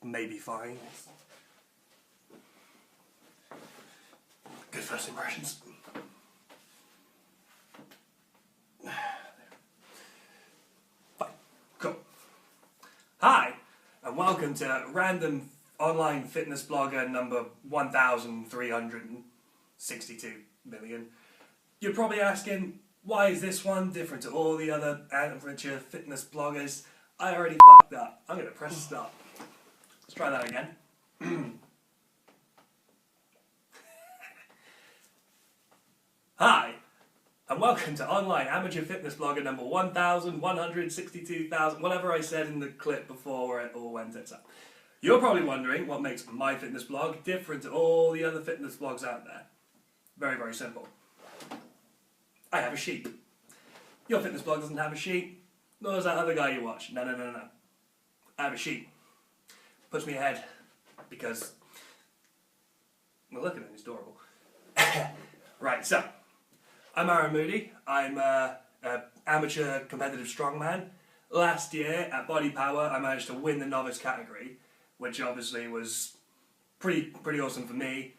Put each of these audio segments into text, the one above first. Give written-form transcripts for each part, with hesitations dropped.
maybe fine. Good first impressions. Fine. Cool. Hi, and welcome to Random Online Fitness Blogger number 1362 million. You're probably asking, why is this one different to all the other amateur fitness bloggers? I already fucked up. I'm going to press stop. Let's try that again. Hi, and welcome to Online Amateur Fitness Blogger number 1162,000, whatever I said in the clip before where it all went tits up. You're probably wondering what makes my fitness blog different to all the other fitness blogs out there. Very, very simple. I have a sheet. Your fitness blog doesn't have a sheet, nor does that other guy you watch. No. I have a sheet. Puts me ahead because, well, look at him, he's adorable. Right, so, I'm Aaron Moody. I'm an amateur competitive strongman. Last year at Body Power, I managed to win the novice category, which obviously was pretty awesome for me.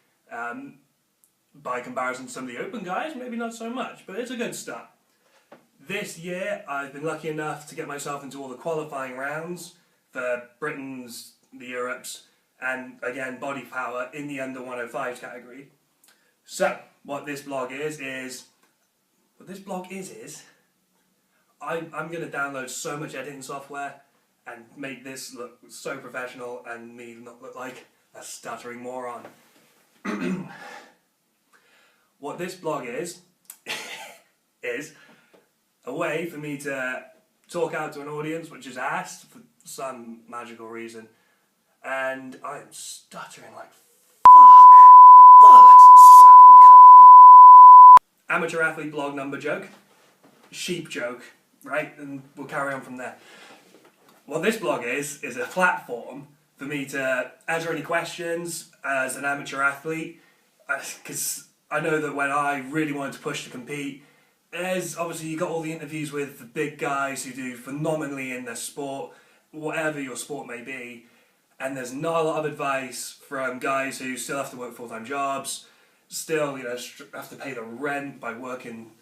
By comparison to some of the open guys, maybe not so much, but it's a good start. This year, I've been lucky enough to get myself into all the qualifying rounds for Britain's, the Europes, and again, Body Power in the under 105 category. So, what this blog is I'm going to download so much editing software and make this look so professional and me not look like a stuttering moron. What this blog is a way for me to talk out to an audience which is asked for some magical reason, and I am stuttering like bollocks. Amateur athlete blog number joke, sheep joke, right? And we'll carry on from there. What this blog is a platform for me to answer any questions as an amateur athlete, because I know that when I really wanted to push to compete, there's obviously you got all the interviews with the big guys who do phenomenally in their sport, whatever your sport may be, and there's not a lot of advice from guys who still have to work full-time jobs, still have to pay the rent by working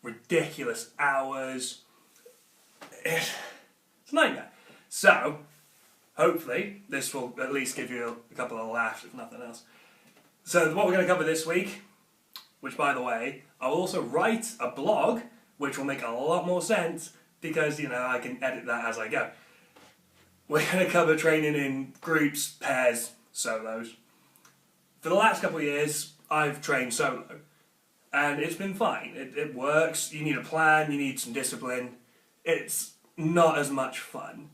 ridiculous hours. It's a nightmare. So, hopefully, this will at least give you a couple of laughs, if nothing else. So, what we're going to cover this week, which, by the way, I'll also write a blog, which will make a lot more sense, because, I can edit that as I go. We're going to cover training in groups, pairs, solos. For the last couple of years, I've trained solo, and it's been fine. It works. You need a plan, you need some discipline. It's not as much fun.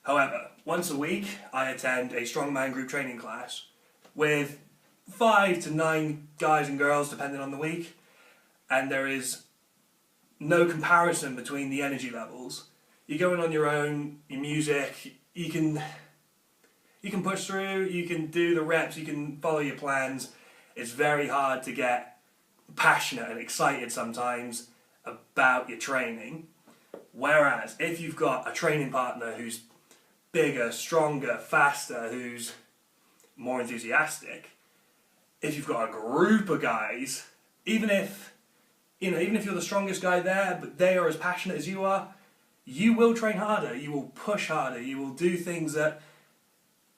However, once a week, I attend a strongman group training class with 5 to 9 guys and girls, depending on the week, and there is no comparison between the energy levels. You go in on your own, your music, you can push through, you can do the reps, you can follow your plans. It's very hard to get passionate and excited sometimes about your training. Whereas if you've got a training partner who's bigger, stronger, faster, who's more enthusiastic, if you've got a group of guys, even if you're the strongest guy there, but they are as passionate as you are, you will train harder, you will push harder, you will do things that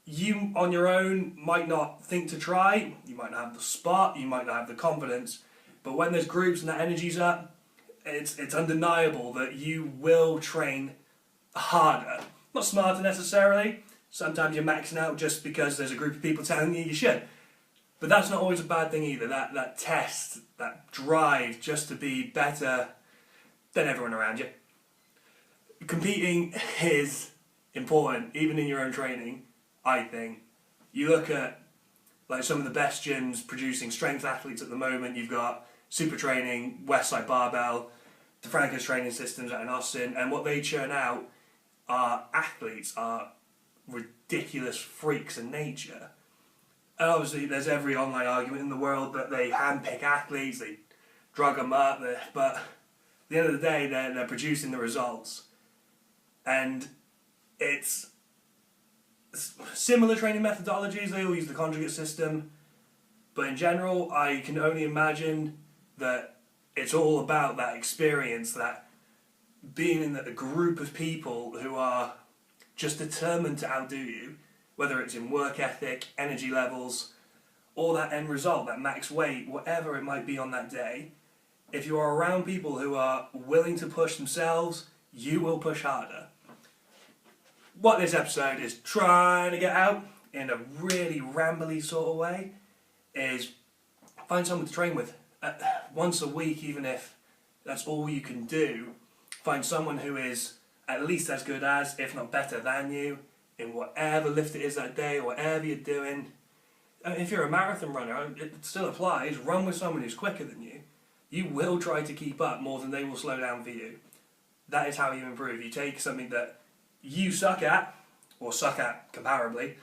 you on your own might not think to try, you might not have the spot, you might not have the confidence, but when there's groups and that energy's up, it's undeniable that you will train harder. Not smarter necessarily, sometimes you're maxing out just because there's a group of people telling you should. But that's not always a bad thing either, that test, that drive just to be better than everyone around you. Competing is important, even in your own training, I think. You look at some of the best gyms producing strength athletes at the moment. You've got Super Training, Westside Barbell, DeFranco's training systems out in Austin, and what they churn out are athletes, are ridiculous freaks in nature. And obviously there's every online argument in the world that they handpick athletes, they drug them up, but at the end of the day they're producing the results. And it's similar training methodologies. They all use the conjugate system, but in general, I can only imagine that it's all about that experience, that being in a group of people who are just determined to outdo you, whether it's in work ethic, energy levels, or that end result, that max weight, whatever it might be on that day. If you are around people who are willing to push themselves, you will push harder. What this episode is trying to get out, in a really rambly sort of way, is find someone to train with. Once a week, even if that's all you can do, find someone who is at least as good as, if not better than you, in whatever lift it is that day, or whatever you're doing. If you're a marathon runner, it still applies. Run with someone who's quicker than you. You will try to keep up more than they will slow down for you. That is how you improve. You take something that you suck at, or suck at comparably,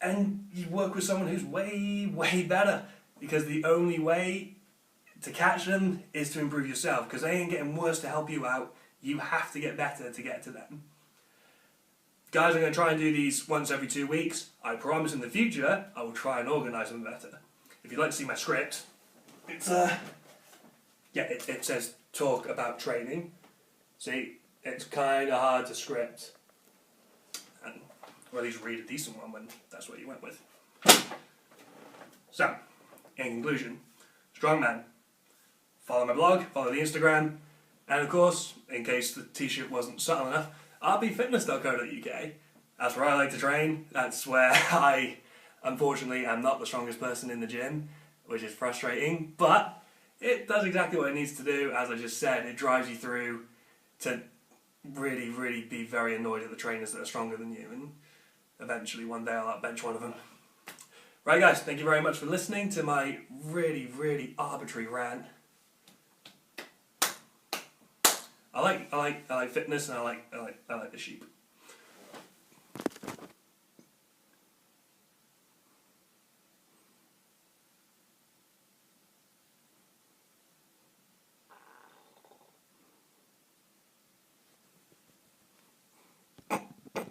and you work with someone who's way, way better. Because the only way to catch them is to improve yourself. Because they ain't getting worse to help you out. You have to get better to get to them. Guys, I'm going to try and do these once every 2 weeks. I promise in the future, I will try and organise them better. If you'd like to see my script, it's it says talk about training. See, it's kind of hard to script. Or at least read a decent one when that's what you went with. So, in conclusion, Strongman. Follow my blog, follow the Instagram, and of course, in case the t-shirt wasn't subtle enough, rbfitness.co.uk. That's where I like to train. That's where I, unfortunately, am not the strongest person in the gym, which is frustrating, but it does exactly what it needs to do. As I just said, it drives you through to really, really be very annoyed at the trainers that are stronger than you, and eventually one day I'll outbench one of them. Right guys, thank you very much for listening to my really, really arbitrary rant. I like fitness, and I like the sheep.